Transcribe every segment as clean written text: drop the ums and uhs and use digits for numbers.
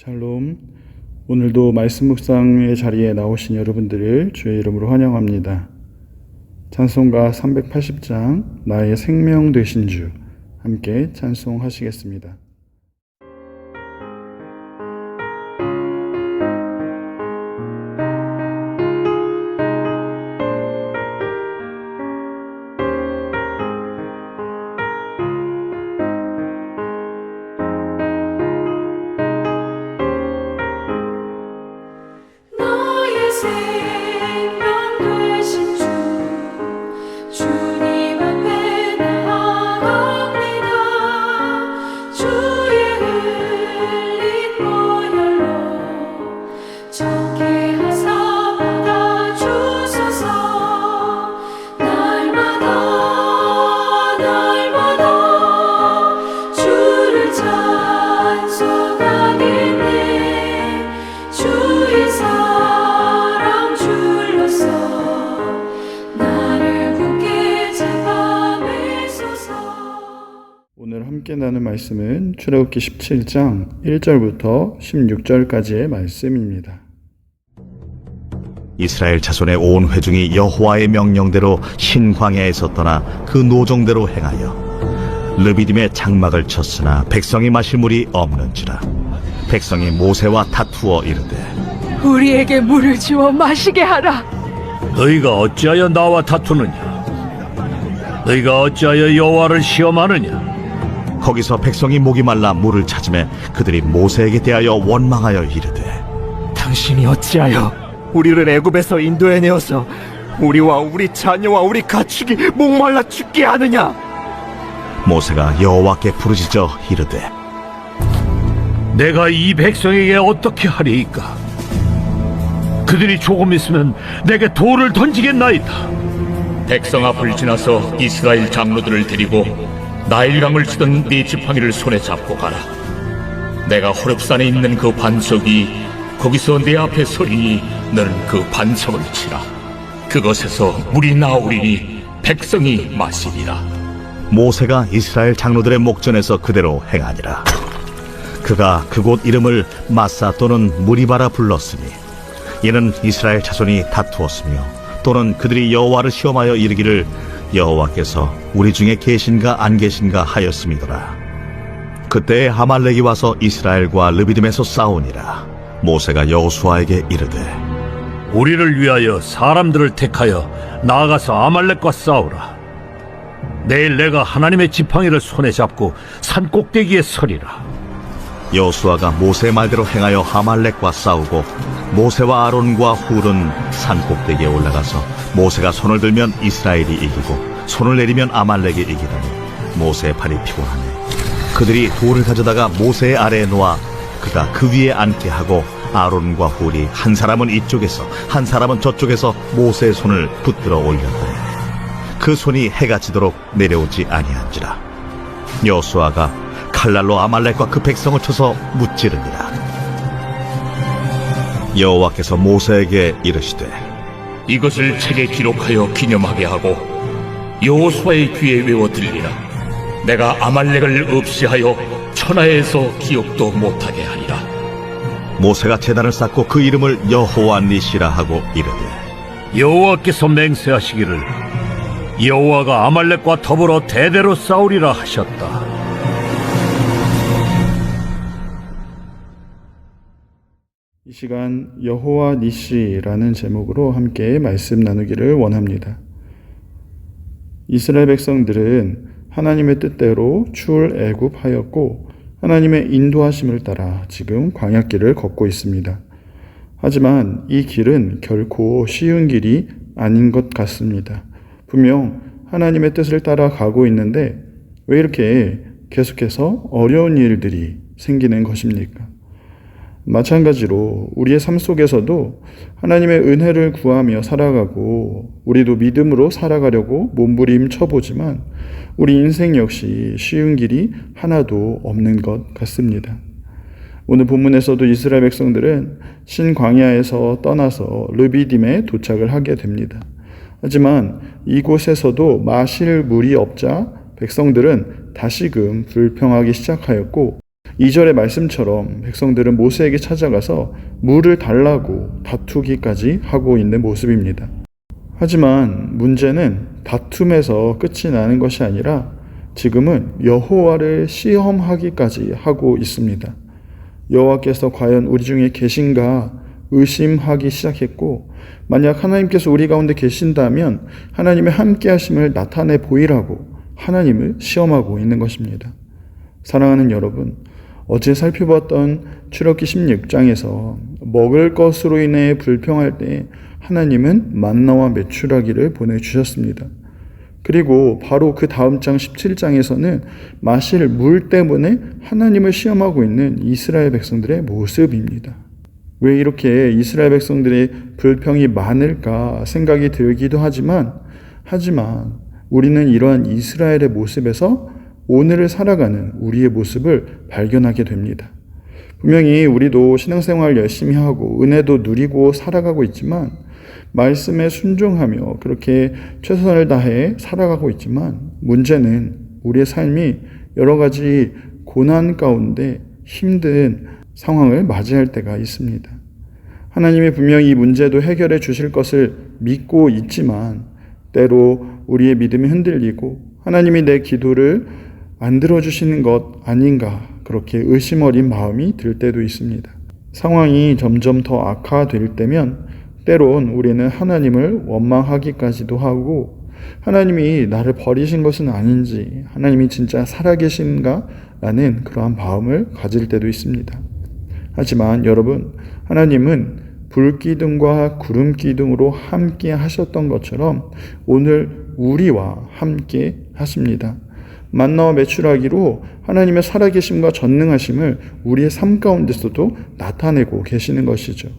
샬롬. 오늘도 말씀 묵상의 자리에 나오신 여러분들을 주의 이름으로 환영합니다. 찬송가 380장 나의 생명 되신 주 함께 찬송하시겠습니다. 오늘 함께 나눌 말씀은 출애굽기 17장 1절부터 16절까지의 말씀입니다. 이스라엘 자손의 온 회중이 여호와의 명령대로 신 광야에서 떠나 그 노정대로 행하여 르비딤에 장막을 쳤으나 백성이 마실 물이 없는지라. 백성이 모세와 다투어 이르되 우리에게 물을 주어 마시게 하라. 너희가 어찌하여 나와 다투느냐? 너희가 어찌하여 여호와를 시험하느냐? 거기서 백성이 목이 말라 물을 찾으매 그들이 모세에게 대하여 원망하여 이르되 당신이 어찌하여 우리를 애굽에서 인도해내어서 우리와 우리 자녀와 우리 가축이 목말라 죽게 하느냐? 모세가 여호와께 부르짖어 이르되 내가 이 백성에게 어떻게 하리이까? 그들이 조금 있으면 내게 돌을 던지겠나이다. 백성 앞을 지나서 이스라엘 장로들을 데리고 나일강을 치던 네 지팡이를 손에 잡고 가라. 내가 호렙산에 있는 그 반석이 거기서 내 앞에 서리니 너는 그 반석을 치라. 그것에서 물이 나오리니 백성이 마시리라. 모세가 이스라엘 장로들의 목전에서 그대로 행하니라. 그가 그곳 이름을 마사 또는 무리바라 불렀으니 이는 이스라엘 자손이 다투었으며 또는 그들이 여호와를 시험하여 이르기를 여호와께서 우리 중에 계신가 안 계신가 하였음이더라. 그때에 아말렉이 와서 이스라엘과 르비딤에서 싸우니라. 모세가 여호수아에게 이르되 우리를 위하여 사람들을 택하여 나아가서 아말렉과 싸우라. 내일 내가 하나님의 지팡이를 손에 잡고 산 꼭대기에 서리라. 여호수아가 모세의 말대로 행하여 아말렉과 싸우고 모세와 아론과 훌은 산 꼭대기에 올라가서 모세가 손을 들면 이스라엘이 이기고 손을 내리면 아말렉이 이기더니 모세의 팔이 피곤하네. 그들이 돌을 가져다가 모세의 아래에 놓아 그가 그 위에 앉게 하고 아론과 훌이 한 사람은 이쪽에서 한 사람은 저쪽에서 모세의 손을 붙들어 올렸더니 그 손이 해가 지도록 내려오지 아니한지라. 여호수아가 칼날로 아말렉과 그 백성을 쳐서 무찌르니라. 여호와께서 모세에게 이르시되 이것을 책에 기록하여 기념하게 하고 여호수아의 귀에 외워 들리라. 내가 아말렉을 없이하여 천하에서 기억도 못하게 하리라. 모세가 제단을 쌓고 그 이름을 여호와 니시라 하고 이르되 여호와께서 맹세하시기를 여호와가 아말렉과 더불어 대대로 싸우리라 하셨다. 이 시간 여호와 니시라는 제목으로 함께 말씀 나누기를 원합니다. 이스라엘 백성들은 하나님의 뜻대로 출애굽하였고 하나님의 인도하심을 따라 지금 광야길을 걷고 있습니다. 하지만 이 길은 결코 쉬운 길이 아닌 것 같습니다. 분명 하나님의 뜻을 따라 가고 있는데 왜 이렇게 계속해서 어려운 일들이 생기는 것입니까? 마찬가지로 우리의 삶 속에서도 하나님의 은혜를 구하며 살아가고 우리도 믿음으로 살아가려고 몸부림쳐보지만 우리 인생 역시 쉬운 길이 하나도 없는 것 같습니다. 오늘 본문에서도 이스라엘 백성들은 신광야에서 떠나서 르비딤에 도착을 하게 됩니다. 하지만 이곳에서도 마실 물이 없자 백성들은 다시금 불평하기 시작하였고 2절의 말씀처럼 백성들은 모세에게 찾아가서 물을 달라고 다투기까지 하고 있는 모습입니다. 하지만 문제는 다툼에서 끝이 나는 것이 아니라 지금은 여호와를 시험하기까지 하고 있습니다. 여호와께서 과연 우리 중에 계신가 의심하기 시작했고, 만약 하나님께서 우리 가운데 계신다면 하나님의 함께 하심을 나타내 보이라고 하나님을 시험하고 있는 것입니다. 사랑하는 여러분, 어제 살펴봤던 출애굽기 16장에서 먹을 것으로 인해 불평할 때 하나님은 만나와 메추라기를 보내주셨습니다. 그리고 바로 그 다음 장 17장에서는 마실 물 때문에 하나님을 시험하고 있는 이스라엘 백성들의 모습입니다. 왜 이렇게 이스라엘 백성들의 불평이 많을까 생각이 들기도 하지만 우리는 이러한 이스라엘의 모습에서 오늘을 살아가는 우리의 모습을 발견하게 됩니다. 분명히 우리도 신앙생활 열심히 하고 은혜도 누리고 살아가고 있지만, 말씀에 순종하며 그렇게 최선을 다해 살아가고 있지만, 문제는 우리의 삶이 여러 가지 고난 가운데 힘든 상황을 맞이할 때가 있습니다. 하나님이 분명히 이 문제도 해결해 주실 것을 믿고 있지만 때로 우리의 믿음이 흔들리고 하나님이 내 기도를 안 들어주시는 것 아닌가, 그렇게 의심 어린 마음이 들 때도 있습니다. 상황이 점점 더 악화될 때면 때론 우리는 하나님을 원망하기까지도 하고, 하나님이 나를 버리신 것은 아닌지, 하나님이 진짜 살아계신가? 라는 그러한 마음을 가질 때도 있습니다. 하지만 여러분, 하나님은 불기둥과 구름기둥으로 함께 하셨던 것처럼 오늘 우리와 함께 하십니다. 만나와 메추라기로 하나님의 살아계심과 전능하심을 우리의 삶 가운데서도 나타내고 계시는 것이죠.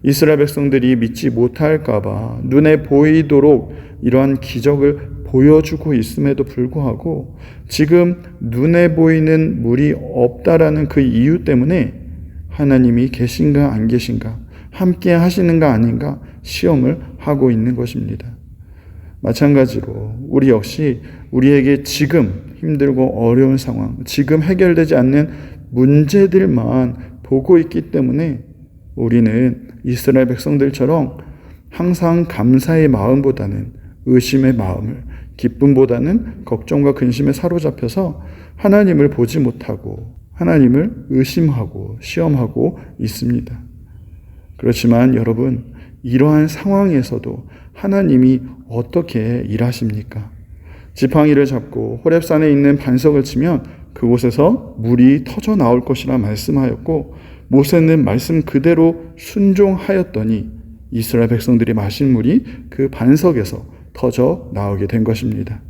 이스라엘 백성들이 믿지 못할까 봐 눈에 보이도록 이러한 기적을 보여주고 있음에도 불구하고 지금 눈에 보이는 물이 없다라는 그 이유 때문에 하나님이 계신가 안 계신가, 함께 하시는가 아닌가 시험을 하고 있는 것입니다. 마찬가지로 우리 역시 우리에게 지금 힘들고 어려운 상황, 지금 해결되지 않는 문제들만 보고 있기 때문에 우리는 이스라엘 백성들처럼 항상 감사의 마음보다는 의심의 마음을, 기쁨보다는 걱정과 근심에 사로잡혀서 하나님을 보지 못하고 하나님을 의심하고 시험하고 있습니다. 그렇지만 여러분, 이러한 상황에서도 하나님이 어떻게 일하십니까? 지팡이를 잡고 호렙산에 있는 반석을 치면 그곳에서 물이 터져 나올 것이라 말씀하였고, 모세는 말씀 그대로 순종하였더니 이스라엘 백성들이 마신 물이 그 반석에서 터져 나오게 된 것입니다.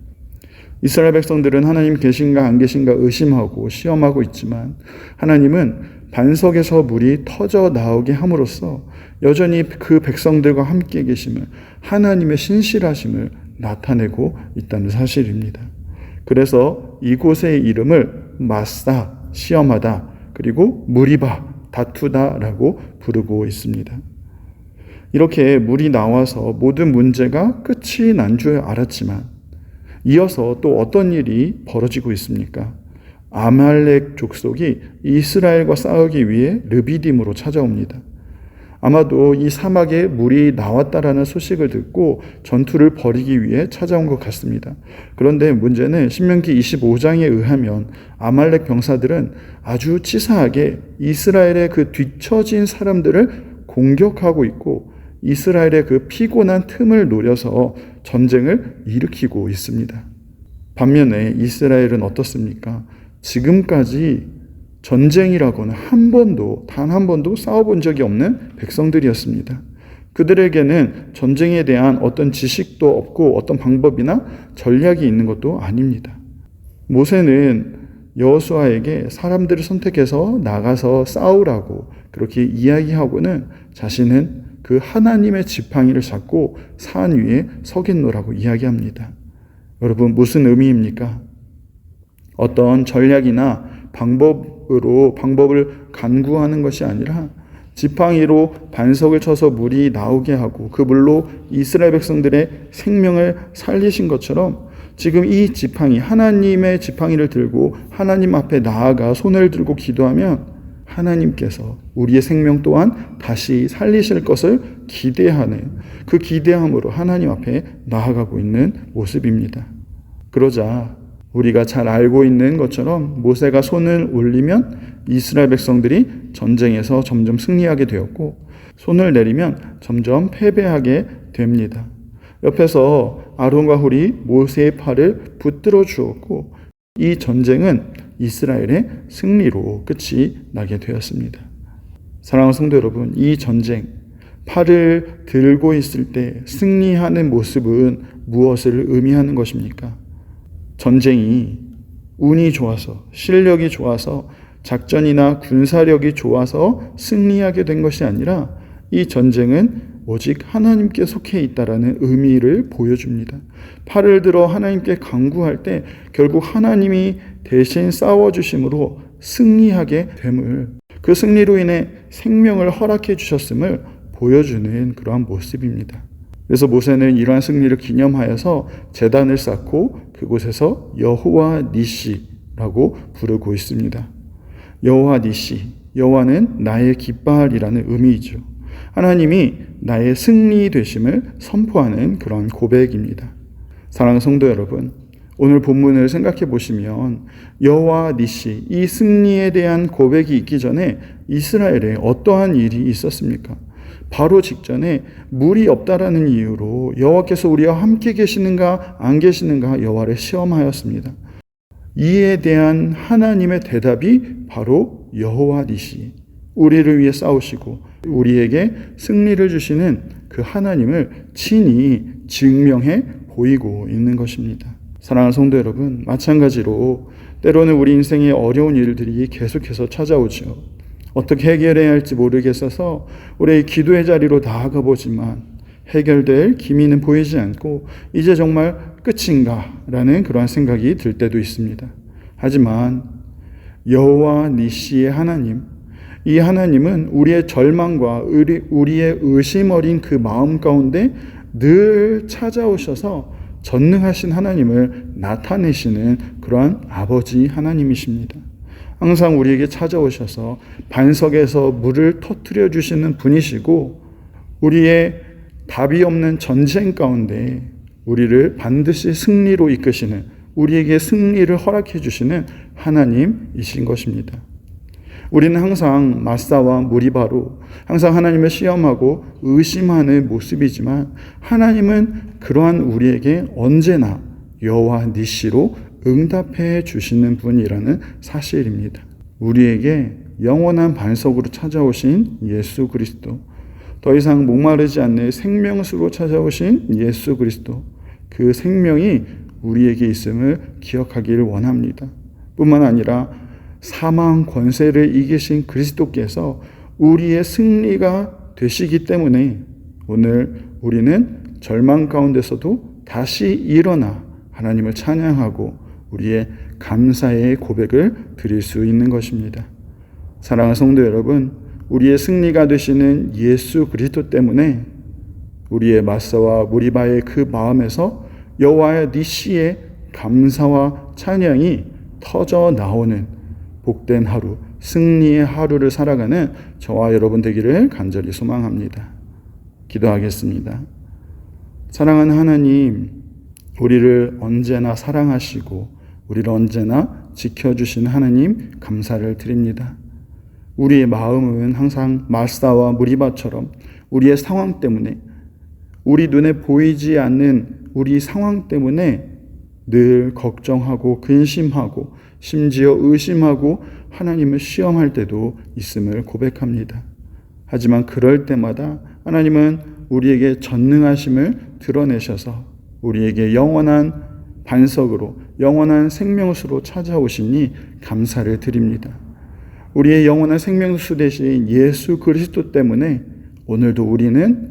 이스라엘 백성들은 하나님 계신가 안 계신가 의심하고 시험하고 있지만 하나님은 반석에서 물이 터져 나오게 함으로써 여전히 그 백성들과 함께 계심을, 하나님의 신실하심을 나타내고 있다는 사실입니다. 그래서 이곳의 이름을 마사, 시험하다, 그리고 무리바, 다투다라고 부르고 있습니다. 이렇게 물이 나와서 모든 문제가 끝이 난 줄 알았지만 이어서 또 어떤 일이 벌어지고 있습니까? 아말렉 족속이 이스라엘과 싸우기 위해 르비딤으로 찾아옵니다. 아마도 이 사막에 물이 나왔다라는 소식을 듣고 전투를 벌이기 위해 찾아온 것 같습니다. 그런데 문제는 신명기 25장에 의하면 아말렉 병사들은 아주 치사하게 이스라엘의 그 뒤처진 사람들을 공격하고 있고 이스라엘의 그 피곤한 틈을 노려서 전쟁을 일으키고 있습니다. 반면에 이스라엘은 어떻습니까? 지금까지 전쟁이라고는 단 한 번도 싸워본 적이 없는 백성들이었습니다. 그들에게는 전쟁에 대한 어떤 지식도 없고 어떤 방법이나 전략이 있는 것도 아닙니다. 모세는 여호수아에게 사람들을 선택해서 나가서 싸우라고 그렇게 이야기하고는 자신은 그 하나님의 지팡이를 잡고 산 위에 서겠노라고 이야기합니다. 여러분, 무슨 의미입니까? 어떤 전략이나 방법을 간구하는 것이 아니라 지팡이로 반석을 쳐서 물이 나오게 하고 그 물로 이스라엘 백성들의 생명을 살리신 것처럼 지금 이 지팡이, 하나님의 지팡이를 들고 하나님 앞에 나아가 손을 들고 기도하면 하나님께서 우리의 생명 또한 다시 살리실 것을 기대하는, 그 기대함으로 하나님 앞에 나아가고 있는 모습입니다. 그러자 우리가 잘 알고 있는 것처럼 모세가 손을 올리면 이스라엘 백성들이 전쟁에서 점점 승리하게 되었고, 손을 내리면 점점 패배하게 됩니다. 옆에서 아론과 훌이 모세의 팔을 붙들어 주었고, 이 전쟁은 이스라엘의 승리로 끝이 나게 되었습니다. 사랑하는 성도 여러분, 이 전쟁, 팔을 들고 있을 때 승리하는 모습은 무엇을 의미하는 것입니까? 전쟁이 운이 좋아서, 실력이 좋아서, 작전이나 군사력이 좋아서 승리하게 된 것이 아니라 이 전쟁은 오직 하나님께 속해 있다라는 의미를 보여줍니다. 팔을 들어 하나님께 간구할 때 결국 하나님이 대신 싸워주심으로 승리하게 됨을, 그 승리로 인해 생명을 허락해 주셨음을 보여주는 그러한 모습입니다. 그래서 모세는 이러한 승리를 기념하여서 제단을 쌓고 그곳에서 여호와 니시라고 부르고 있습니다. 여호와 니시, 여호와는 나의 깃발이라는 의미이죠. 하나님이 나의 승리 되심을 선포하는 그런 고백입니다. 사랑하는 성도 여러분, 오늘 본문을 생각해 보시면 여호와 니시, 이 승리에 대한 고백이 있기 전에 이스라엘에 어떠한 일이 있었습니까? 바로 직전에 물이 없다라는 이유로 여호와께서 우리와 함께 계시는가 안 계시는가 여호와를 시험하였습니다. 이에 대한 하나님의 대답이 바로 여호와 니시, 우리를 위해 싸우시고 우리에게 승리를 주시는 그 하나님을 친히 증명해 보이고 있는 것입니다. 사랑하는 성도 여러분, 마찬가지로 때로는 우리 인생에 어려운 일들이 계속해서 찾아오죠. 어떻게 해결해야 할지 모르겠어서 우리의 기도의 자리로 나아가 보지만 해결될 기미는 보이지 않고 이제 정말 끝인가? 라는 그러한 생각이 들 때도 있습니다. 하지만 여호와 니시의 하나님, 이 하나님은 우리의 절망과 우리의 의심 어린 그 마음 가운데 늘 찾아오셔서 전능하신 하나님을 나타내시는 그러한 아버지 하나님이십니다. 항상 우리에게 찾아오셔서 반석에서 물을 터뜨려 주시는 분이시고, 우리의 답이 없는 전쟁 가운데 우리를 반드시 승리로 이끄시는, 우리에게 승리를 허락해 주시는 하나님이신 것입니다. 우리는 항상 마사와 무리바로 항상 하나님을 시험하고 의심하는 모습이지만 하나님은 그러한 우리에게 언제나 여호와 니시로 응답해 주시는 분이라는 사실입니다. 우리에게 영원한 반석으로 찾아오신 예수 그리스도, 더 이상 목마르지 않는 생명수로 찾아오신 예수 그리스도, 그 생명이 우리에게 있음을 기억하기를 원합니다. 뿐만 아니라 사망 권세를 이기신 그리스도께서 우리의 승리가 되시기 때문에 오늘 우리는 절망 가운데서도 다시 일어나 하나님을 찬양하고 우리의 감사의 고백을 드릴 수 있는 것입니다. 사랑하는 성도 여러분, 우리의 승리가 되시는 예수 그리스도 때문에 우리의 마사와 무리바의 그 마음에서 여호와의 니시의 감사와 찬양이 터져 나오는 복된 하루, 승리의 하루를 살아가는 저와 여러분 되기를 간절히 소망합니다. 기도하겠습니다. 사랑하는 하나님, 우리를 언제나 사랑하시고 우리를 언제나 지켜주신 하나님 감사를 드립니다. 우리의 마음은 항상 마사와 무리바처럼 우리의 상황 때문에, 우리 눈에 보이지 않는 우리 상황 때문에 늘 걱정하고 근심하고 심지어 의심하고 하나님을 시험할 때도 있음을 고백합니다. 하지만 그럴 때마다 하나님은 우리에게 전능하심을 드러내셔서 우리에게 영원한 반석으로 영원한 생명수로 찾아오시니 감사를 드립니다. 우리의 영원한 생명수 되신 예수 그리스도 때문에 오늘도 우리는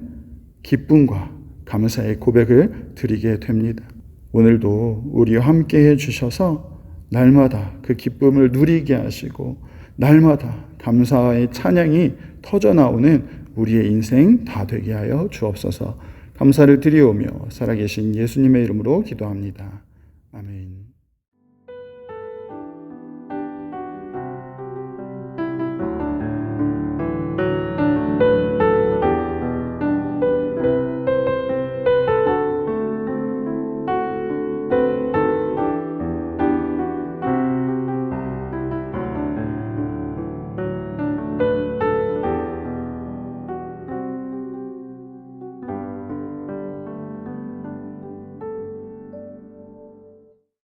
기쁨과 감사의 고백을 드리게 됩니다. 오늘도 우리와 함께 해주셔서 날마다 그 기쁨을 누리게 하시고 날마다 감사의 찬양이 터져나오는 우리의 인생 다 되게 하여 주옵소서. 감사를 드리오며 살아계신 예수님의 이름으로 기도합니다.